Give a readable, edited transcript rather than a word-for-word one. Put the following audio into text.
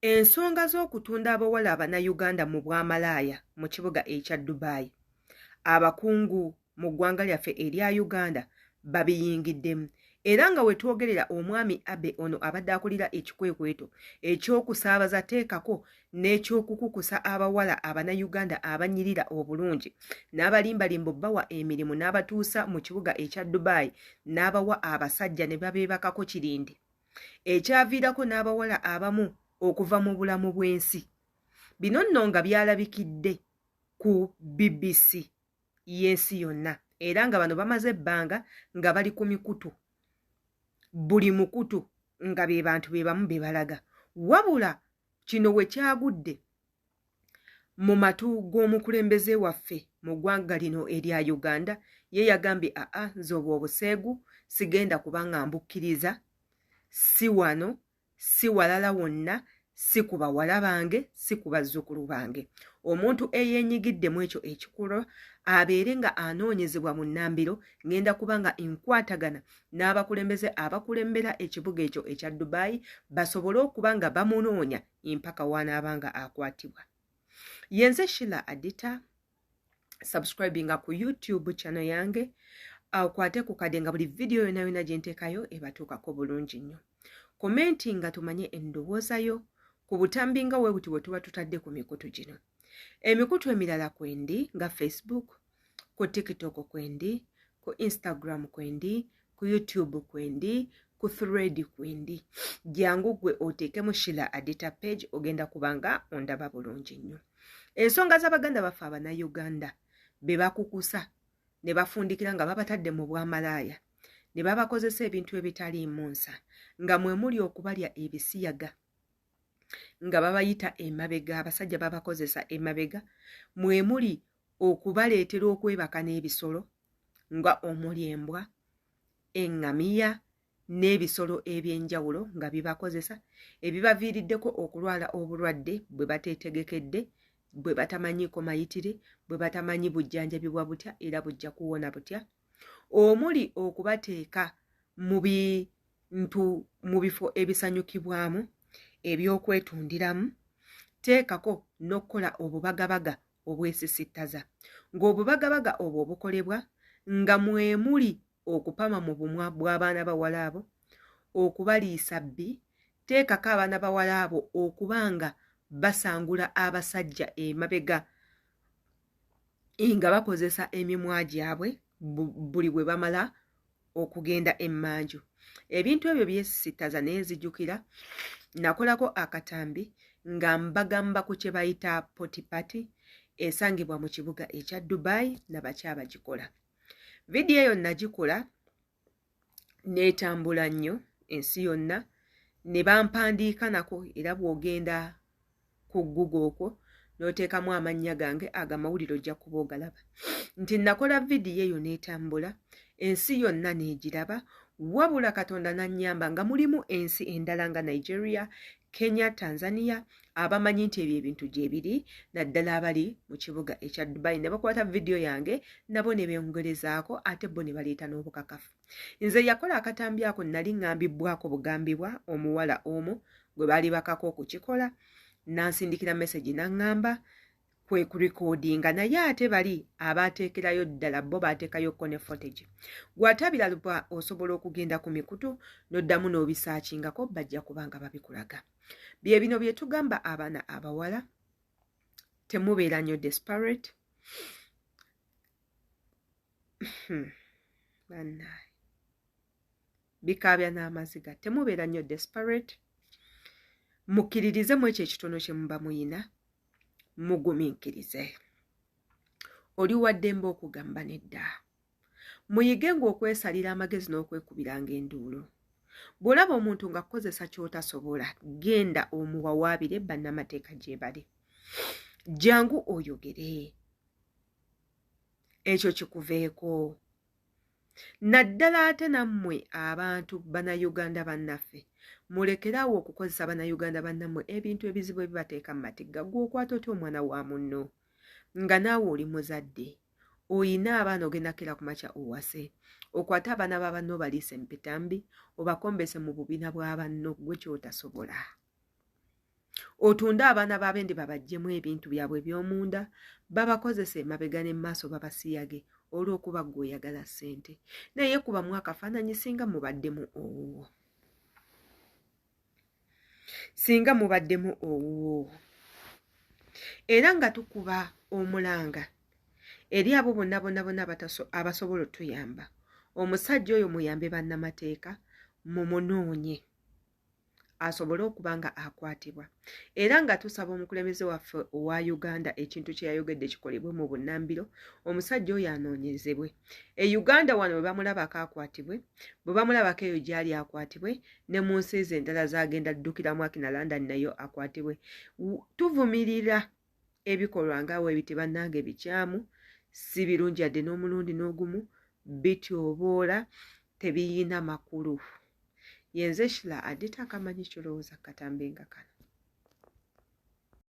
Ensonga z'okutunda abawala Abannayuganda mu bwamalaaya mu kibuga ekya Dubai. Abakungu mu ggwanga lyaffe erya Uganda babiyingiddemu. Era nga we twogerera omwami Abe ono abadde akulira ekikwekweto ekyokusaabaza teekako n'ekyokukukusa abawala Abannayuganda abanyirira obulungi n'abalimbalimba obbawa emirimu n'abatuusa mu kibuga ekya Dubai n'abawa abasajja ne babeebakako kirindi. Ekyaviirako n'abawala abamu okuva mu bulamu bw'ensi. Bino nno nga byalabikidde ku BBC y'ensi yonna era nga bano bamaze ebbanga nga bali ku mikutu. Buli mukutu nga be bantu be bamu be balaga. Wabula kino we kyagudde mu matu g'omukulembeze waffe mu ggwanga lino erya Uganda, ye yagambye nze obwo obuseegu sigenda kubanga mbukkiriza, si wano, si walala wonna, si ku bawala bange, si ku bazzukulu bange. Omuntu eyeenyigidde mu ekyo ekikulu abeere nga anoonyezebwa mu nnambiro, ngenda kubanga nkwatagana n'abakulembeze abakulembera ekibuga ekyo ekya Dubai basobole okuba nga bamunoonya mpaka w'anaabanga akwatibwa. Yenze Sheila Adita, subscribinga ku YouTube channel yange, akwate ku kade nga buli video yonna yonna gye nteekayo ebatuukako bulungi nnyo. Komenti nga tumanye endowooza yo ku butambi nga bwe buti bwe tuba tutadde ku mikutu gino. Emikutu emirala kwendi nga Facebook, ku TikTok kwendi, ku Instagram kwendi, ku YouTube kwendi, ku Thread kwendi. Jangu gwe oteekemu Sheila Adita page ogenda kubanga ondaba bulungi nnyo. Ensonga z'Abaganda baffe Abannayuganda be bakukusa ne bafundikira nga babatadde mu bwamalaaya ne babakozesa ebintu ebitaliimu nsa nga mwe muli okubalya ebisiyaga nga babayita emabega, abasajja babakozesa emabega, mwe muli okubaleetera okwebaka n'ebisolo nga omuli embwa, eŋŋamiya n'ebisolo eby'enjawulo nga bibakozesa ebibaviiriddeko okulwala obulwadde bwe bateetegekedde, bwe batamanyiiko mayitire, bwe batamanyi bujjanjabibwa butya era bujja kuwona butya, omuli okubateeka mu bifo ebisanyukibwamu ebyokwetundiramu, teekako n'okkola obubagabaga obwesisittaza, ng'obubagabaga obwo obukolebwa nga mwe muli okupama mu bumwa bw'abaana bawala abo, okubaliisa bbi, teekako abaana bawala abo okuba nga basangula abasajja emabega nga bakozesa emimwa gyabwe buli bwe bamala okugenda emmanju. Ebintu ebyo byesisittaza neenzijjukira, nakolako akatambi nga mbagamba ku kye bayita potipati esangibwa mu kibuga ekya Dubai nabakyabagikola. Vidiyo eyo nagikola n'etambula nnyo ensi yonna ne bampandiika nako, era bw'ogenda ku Google okwo n'oteekamu amannya gange agamawulire ojja kuba ogalaba nti nakola vidiyo eyo n'etambula ensi yonna n'egiraba, wabula Katonda n'annyamba nga mulimu ensi endala nga Nigeria, Kenya, Tanzania abamanyi nti ebyo ebintu gye biri, naddala abali mu kibuga ekya Dubai ne bakwata vidiyo yange nabo ne beongerezaako ate bo ne baleeta n'obukakafu. Nze yakola akatambi ako nali ŋŋambibwako bugambibwa omuwala omu gwe baali bakako okukikola, nansindikira message n'aŋŋamba kwe kurikodinga, naye ate bali abaateekerayo ddala bo baateekayokko ne footage. Gw'atabiraba osobola okugenda ku mikutu n'oddamu n'obisaakingako bajja kubanga babikulaga. Bye bino bye tugamba abaana abawala, temubeera nnyo desperate. Bannaye bikaabya n'amaziga, temubeera nnyo desperate. Mukkiririze mu ekyo ekitono kye muba muyina, mugumiikirize. Oli waddembe okugamba nedda. Muyige ng'okwesalira amagezi n'okwekubiranga enduulu. Bw'olaba omuntu ng'akozesa ky'otasobola, genda omuwawaabire bannamateeka gye bali. Jangu oyogere. Ekyo kikuveeko. Naddala ate nammwe abantu Bannayuganda bannaffe, mulekeraawo okukozesa Bannayuganda bannammwe ebintu ebizibu ebibateeka mu matigga. Gwe okwata otya omwana wa munno nga naawe oli muzadde, oyina abaana ogenda kira ku makya owase, okwate abaana ba banno baliise empitambi obakombese mu bubiina bwa banno, gwe kyotasobola. otunda abaana b'abendi babaggyemu ebintu byabwe by'omunda babakozesa emabega ne maaso babasiyage olw'okuba ggwe oyagala ssente naye kubamu akafaananyi singa mubaddemu owuwo era nga tukuba omulanga eri abo bonna abasobola otuyamba omusajja oyo muyambe bannamateeka mumunoonye asobole okuba nga akwatibwa era nga tusaba omukulembeze waffe owa Uganda ekintu kye yayogedde kikolebwe mu bunnambiro omusajja oyo anoonyezebwe e Uganda wano bwe bamulabako akwatibwe bwe bamulabako eyo gyali akwatibwe ne mu nsi ze endala z'agenda ddukiramu akina London nayo akwatibwe tuvumirira ebikolwa ngaawe ebiti bannange bikyamu si birungi yadde n'omulundi n'ogumu bityoboola tebiyina makulu yenze Shila adita akamanyi kirowooza katambe nga kano